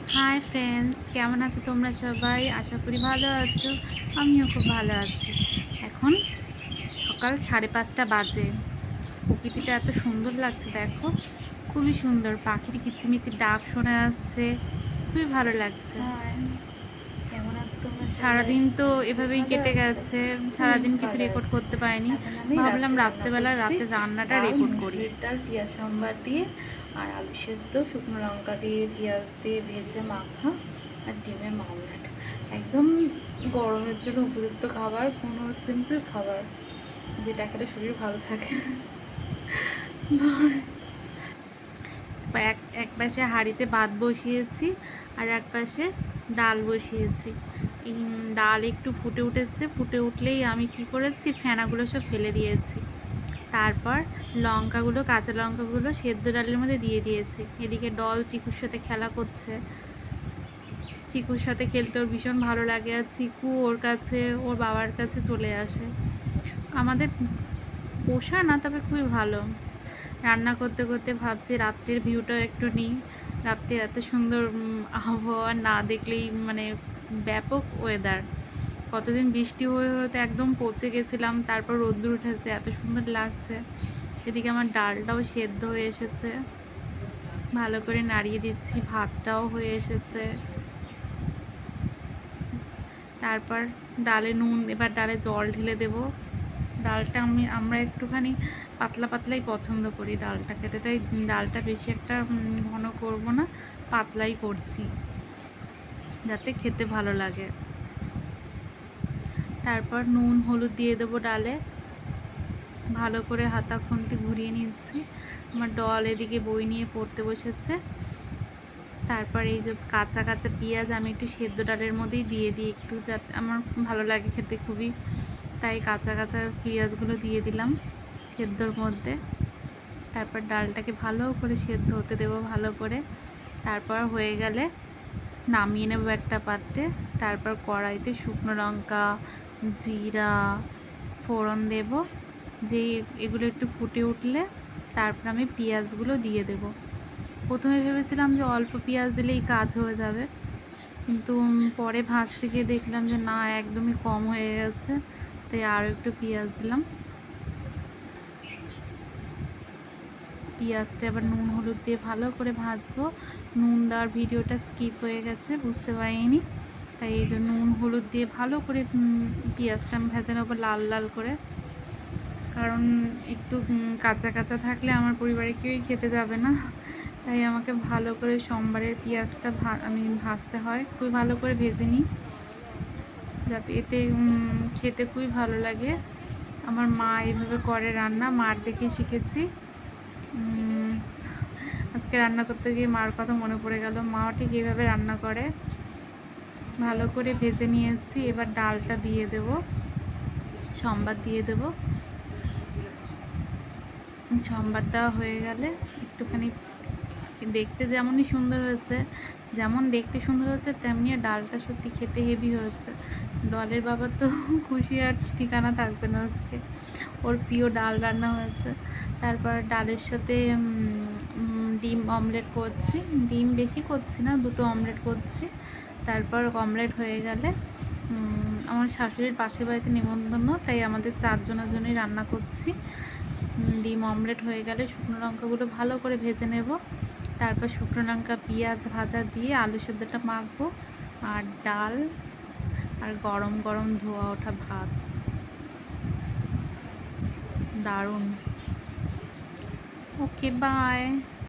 Hi friends, কেমন আছো তোমরা সবাই? আশা করি ভালো আছো। আমিও খুব ভালো আছি। এখন সকাল 5:30 বাজে। প্রকৃতিটা এত সুন্দর লাগছে, দেখো, খুবই সুন্দর। পাখির কিচিমিচির ডাক শোনা যাচ্ছে, খুবই ভালো লাগছে। হাই, কেমন আছো তোমরা সবাই? সারাদিন তো আশা করি এভাবেই ভালো কেটে আছো। গেছে, আমিও সারাদিন খুব কিছু ভালো রেকর্ড আছি। করতে পারিনি। এখন আমি ভাবলাম রাত্রে রান্না রাত্রেবেলা করছি রাতে রান্নাটা ডাল, রেকর্ড করি। মুসুরির ডাল, পেঁয়াজ সম্বার দিয়ে আর আলু সেদ্ধ, শুকনো লঙ্কা দিয়ে পেঁয়াজ দিয়ে ভেজে মাখা আর ডিমের মামলেট। একদম গরমের জন্য উপযুক্ত খাবার, কোনো সিম্পল খাবার যেটা খেলে শরীর ভালো থাকে। এক এক পাশে হাঁড়িতে ভাত বসিয়েছি আর এক পাশে ডাল বসিয়েছি। এই ডাল একটু ফুটে উঠেছে, ফুটে উঠলেই আমি কি করেছি, ফেনাগুলো সব ফেলে দিয়েছি। তারপর লঙ্কাগুলো, কাঁচা লঙ্কাগুলো সেদ্ধ ডালের মধ্যে দিয়ে দিয়েছি। এদিকে ডল চিকুর সাথে খেলা করছে। চিকুর সাথে খেলতে ওর ভীষণ ভালো লাগে, আর চিকু ওর কাছে, ওর বাবার কাছে চলে আসে। আমাদের পোষা না, তবে খুবই ভালো। রান্না করতে করতে ভাবছি রাত্রের ভিউটাও একটু নিই। রাত্রে এত সুন্দর আবহাওয়া না দেখলেই মানে ব্যাপক ওয়েদার। কতদিন বৃষ্টি হয়ে হতে একদম পচে গেছিলাম, তারপর রোদ্দুর উঠেছে, এত সুন্দর লাগছে। এদিকে আমার ডালটাও সেদ্ধ হয়ে এসেছে, ভালো করে নাড়িয়ে দিচ্ছি। ভাতটাও হয়ে এসেছে। তারপর ডালে নুন, এবার ডালে জল ঢেলে দেবো। ডালটা আমরা একটুখানি পাতলা পাতলাই পছন্দ করি ডালটা খেতে, তাই ডালটা বেশি একটা ঘন করব না, পাতলাই করছি যাতে খেতে ভালো লাগে। তারপর নুন হলুদ দিয়ে দেবো ডালে, ভালো করে হাতা খুন্তি ঘুরিয়ে নিচ্ছি। আমার ডল এদিকে বই নিয়ে পড়তে বসেছে। তারপর এই যে কাঁচা কাঁচা পেঁয়াজ আমি একটু সেদ্ধ ডালের মধ্যেই দিয়ে দিই, একটু যাতে আমার ভালো লাগে খেতে খুবই, তাই কাঁচা কাঁচা পেঁয়াজগুলো দিয়ে দিলাম সেদ্ধর মধ্যে। তারপর ডালটাকে ভালো করে সেদ্ধ হতে দেবো ভালো করে। তারপর হয়ে গেলে নামিয়ে নেব একটা পাত্রে। তারপর কড়াইতে শুকনো লঙ্কা, জিরা ফোড়ন দেব। যেই এগুলো একটু ফুটে উঠলে তারপর আমি পেঁয়াজগুলো দিয়ে দেব। প্রথমে ভেবেছিলাম যে অল্প পেঁয়াজ দিলেই কাজ হয়ে যাবে, কিন্তু পরে ভাজতে গিয়ে দেখলাম যে না, একদমই কম হয়ে গেছে, তাই আরও একটু পেঁয়াজ দিলাম। পেঁয়াজটা এবার নুন হলুদ দিয়ে ভালো করে ভাজবো। নুন দেওয়ার ভিডিওটা স্কিপ হয়ে গেছে, বুঝতে পারিনি, তাই এই জন্য নুন হলুদ দিয়ে ভালো করে পেঁয়াজটা আমি ভেজে নেবো লাল লাল করে। কারণ একটু কাঁচা কাঁচা থাকলে আমার পরিবারে কেউই খেতে যাবে না, তাই আমাকে ভালো করে সোমবারের পেঁয়াজটা আমি ভাজতে হয়, খুবই ভালো করে ভেজে নিই যাতে এতে খেতে খুবই ভালো লাগে। আমার মা এইভাবে করে রান্না, মার দেখে শিখেছি। আজকে রান্না করতে গিয়ে মার কথা মনে পড়ে গেল, মাও ঠিক এইভাবে রান্না করে। ভালো করে ভেজে নিয়েছি, এবার ডালটা দিয়ে দেব, সম্বার দিয়ে দেব। সম্বার দেওয়া হয়ে গেলে একটুখানি দেখতে যেমনই সুন্দর হয়েছে, যেমন দেখতে সুন্দর হয়েছে তেমনি ডালটা সত্যি খেতে হেভি হয়েছে। ডলের বাবা তো খুশি আর ঠিকানা থাকবে না, আজকে ওর প্রিয় ডাল রান্না হয়েছে। তারপর ডালের সাথে ডিম অমলেট করছি। ডিম বেশি করছি না, 2টো অমলেট করছি। তারপর অমলেট হয়ে গেলে আমার শাশুড়ির পাশের বাড়িতে নিমন্ত্রণ, তাই আমাদের 4 জনের জন্যই রান্না করছি। ডিম অমলেট হয়ে গেলে শুকনো লঙ্কাগুলো ভালো করে ভেজে নেব। তারপর শুকনো লঙ্কা পেঁয়াজ ভাজা দিয়ে আলু সেদ্ধটা মাখবো, আর ডাল আর গরম গরম ধোয়া ওঠা ভাত, দারুণ। ওকে, বাই।